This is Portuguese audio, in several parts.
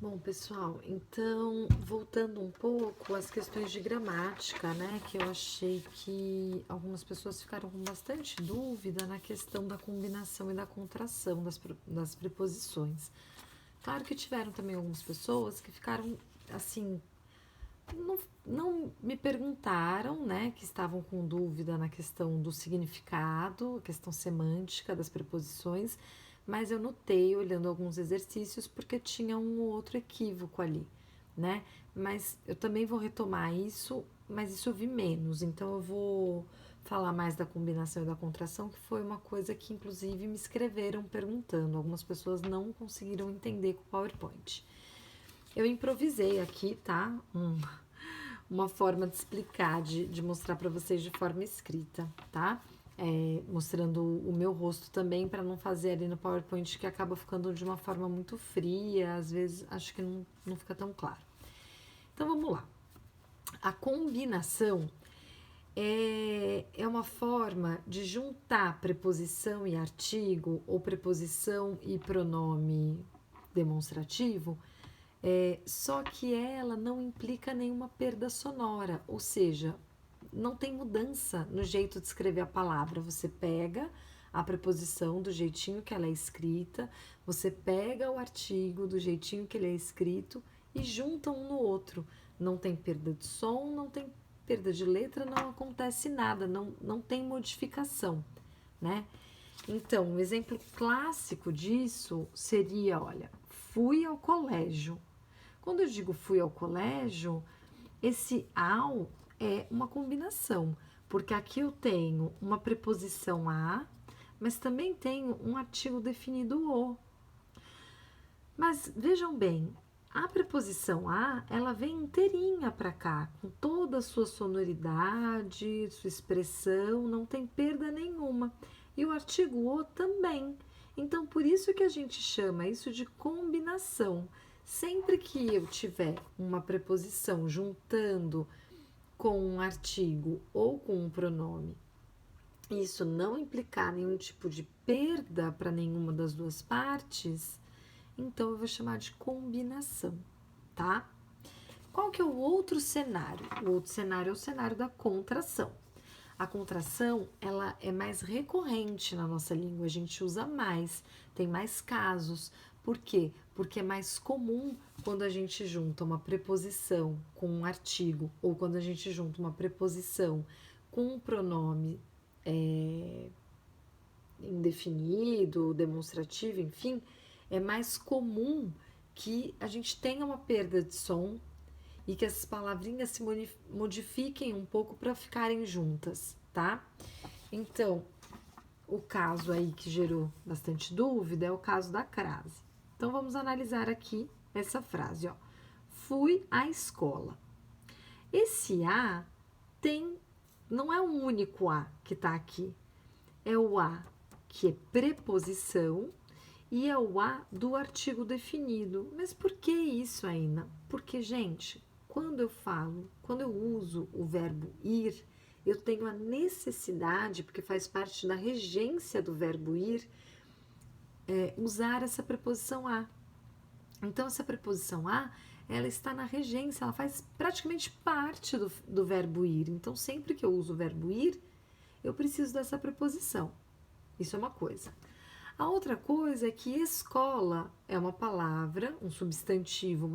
Bom, pessoal, então, voltando um pouco às questões de gramática, né, que eu achei que algumas pessoas ficaram com bastante dúvida na questão da combinação e da contração das preposições. Claro que tiveram também algumas pessoas que ficaram, assim, não me perguntaram, né, que estavam com dúvida na questão do significado, a questão semântica das preposições, mas eu notei olhando alguns exercícios porque tinha um ou outro equívoco ali, né? Mas eu também vou retomar isso, mas isso eu vi menos, então eu vou falar mais da combinação e da contração, que foi uma coisa que inclusive me escreveram perguntando. Algumas pessoas não conseguiram entender com o PowerPoint. Eu improvisei aqui, tá? Uma forma de explicar, de mostrar para vocês de forma escrita, tá? Mostrando o meu rosto também, para não fazer ali no PowerPoint que acaba ficando de uma forma muito fria, às vezes acho que não fica tão claro. Então vamos lá. A combinação é uma forma de juntar preposição e artigo, ou preposição e pronome demonstrativo, só que ela não implica nenhuma perda sonora, ou seja, não tem mudança no jeito de escrever a palavra. Você pega a preposição do jeitinho que ela é escrita, você pega o artigo do jeitinho que ele é escrito e junta um no outro. Não tem perda de som, não tem perda de letra, não acontece nada, não tem modificação, né? Então, um exemplo clássico disso seria, olha, fui ao colégio. Quando eu digo fui ao colégio, esse ao é uma combinação, porque aqui eu tenho uma preposição a, mas também tenho um artigo definido o. Mas vejam bem, a preposição a, ela vem inteirinha para cá, com toda a sua sonoridade, sua expressão, não tem perda nenhuma. E o artigo o também. Então, por isso que a gente chama isso de combinação. Sempre que eu tiver uma preposição juntando com um artigo ou com um pronome, isso não implicar nenhum tipo de perda para nenhuma das duas partes, então eu vou chamar de combinação, tá? Qual que é o outro cenário? O outro cenário é o cenário da contração. A contração, ela é mais recorrente na nossa língua, a gente usa mais, tem mais casos. Por quê? Porque é mais comum quando a gente junta uma preposição com um artigo, ou quando a gente junta uma preposição com um pronome indefinido, demonstrativo, enfim, é mais comum que a gente tenha uma perda de som e que essas palavrinhas se modifiquem um pouco para ficarem juntas, tá? Então, o caso aí que gerou bastante dúvida é o caso da crase. Então, vamos analisar aqui essa frase, ó. Fui à escola. Esse a não é um único a que está aqui. É o a que é preposição e é o a do artigo definido. Mas por que isso ainda? Porque, gente, quando eu uso o verbo ir, eu tenho a necessidade, porque faz parte da regência do verbo ir, usar essa preposição a. Então, essa preposição a, ela está na regência, ela faz praticamente parte do verbo ir. Então, sempre que eu uso o verbo ir, eu preciso dessa preposição. Isso é uma coisa. A outra coisa é que escola é uma palavra, um substantivo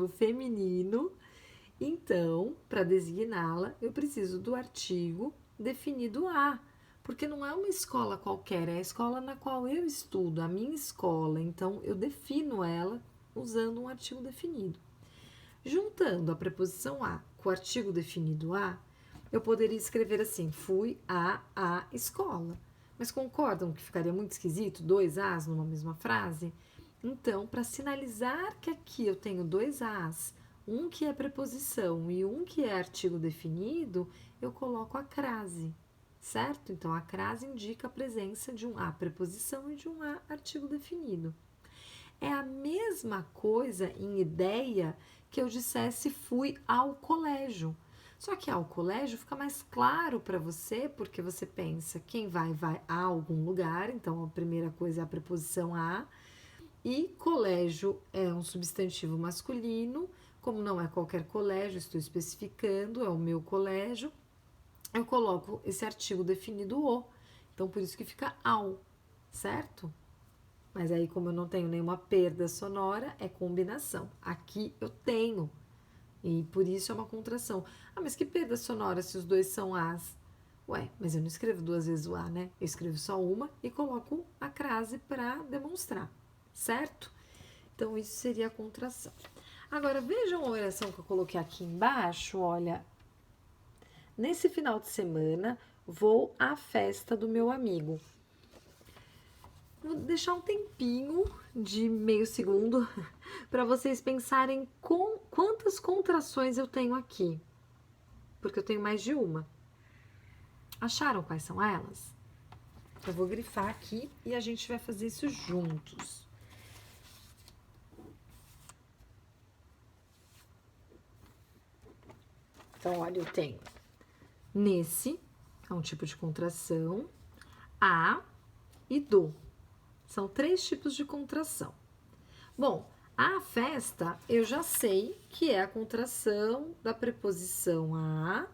feminino. Então, para designá-la, eu preciso do artigo definido a, porque não é uma escola qualquer, é a escola na qual eu estudo, a minha escola. Então, eu defino ela usando um artigo definido. Juntando a preposição a com o artigo definido a, eu poderia escrever assim: fui a escola. Mas concordam que ficaria muito esquisito dois as numa mesma frase? Então, para sinalizar que aqui eu tenho dois as, um que é preposição e um que é artigo definido, eu coloco a crase, certo? Então, a crase indica a presença de um a preposição e de um a artigo definido. É a mesma coisa em ideia que eu dissesse fui ao colégio. Só que ao colégio fica mais claro para você, porque você pensa quem vai a algum lugar, então a primeira coisa é a preposição a, E colégio é um substantivo masculino, como não é qualquer colégio, estou especificando, é o meu colégio, eu coloco esse artigo definido o. Então, por isso que fica ao, certo? Mas aí, como eu não tenho nenhuma perda sonora, é combinação. Aqui eu tenho, e por isso é uma contração. Ah, mas que perda sonora se os dois são as? Ué, mas eu não escrevo duas vezes o a, né? Eu escrevo só uma e coloco a crase para demonstrar, certo? Então, isso seria a contração. Agora, vejam a oração que eu coloquei aqui embaixo, olha. Nesse final de semana, vou à festa do meu amigo. Vou deixar um tempinho de meio segundo para vocês pensarem com quantas contrações eu tenho aqui. Porque eu tenho mais de uma. Acharam quais são elas? Eu vou grifar aqui e a gente vai fazer isso juntos. Então, olha, eu tenho nesse, é um tipo de contração, a e do. São 3 tipos de contração. Bom, a festa eu já sei que é a contração da preposição a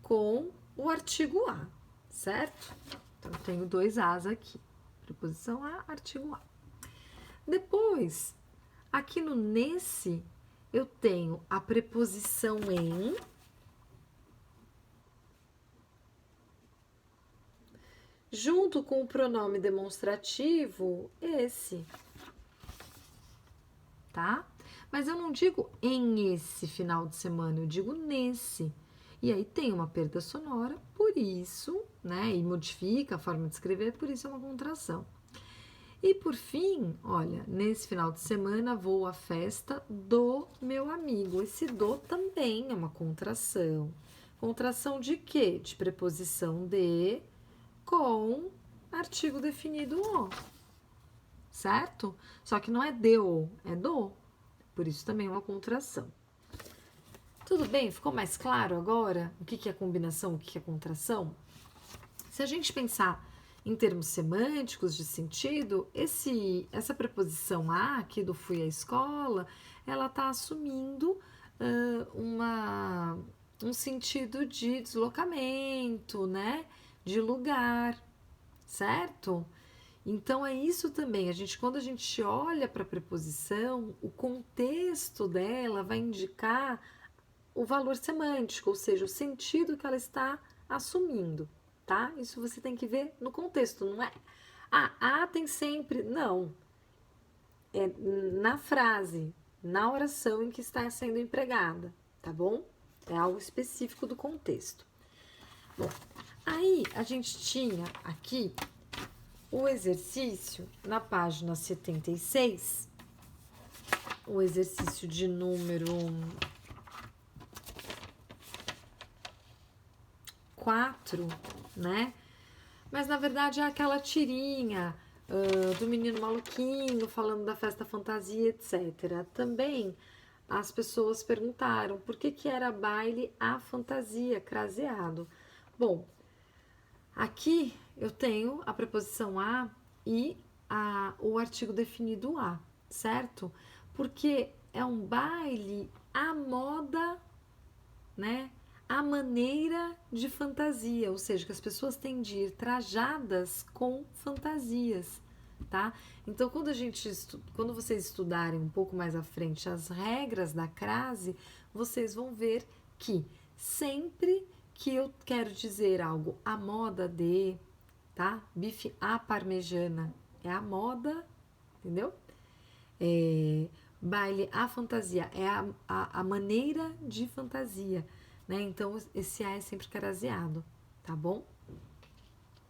com o artigo a, certo? Então, eu tenho 2 as aqui. Preposição a, artigo a. Depois, aqui no nesse, eu tenho a preposição em, junto com o pronome demonstrativo, esse, tá? Mas eu não digo em esse final de semana, eu digo nesse. E aí tem uma perda sonora, por isso, né? E modifica a forma de escrever, por isso é uma contração. E por fim, olha, nesse final de semana vou à festa do meu amigo. Esse do também é uma contração. Contração de quê? De preposição de com artigo definido o, certo? Só que não é de o, é do. Por isso também é uma contração. Tudo bem? Ficou mais claro agora o que é combinação, o que é contração? Se a gente pensar em termos semânticos de sentido, essa preposição a aqui do fui à escola, ela está assumindo um sentido de deslocamento, né? De lugar, certo? Então é isso também. Quando a gente olha para a preposição, o contexto dela vai indicar o valor semântico, ou seja, o sentido que ela está assumindo, tá? Isso você tem que ver no contexto, não é? A tem sempre. Não. É na frase, na oração em que está sendo empregada, tá bom? É algo específico do contexto. Bom, aí a gente tinha aqui o exercício na página 76, o exercício de número 4, né? Mas na verdade é aquela tirinha do menino maluquinho falando da festa fantasia, etc. Também as pessoas perguntaram por que era baile a fantasia, craseado. Bom, aqui eu tenho a preposição a e o artigo definido a, certo? Porque é um baile à moda, né? A maneira de fantasia, ou seja, que as pessoas têm de ir trajadas com fantasias, tá? Então, quando vocês estudarem um pouco mais à frente as regras da crase, vocês vão ver que sempre que eu quero dizer algo à moda de, tá? Bife à parmegiana é a moda, entendeu? Baile à fantasia é a maneira de fantasia, né? Então, esse A é sempre craseado, tá bom?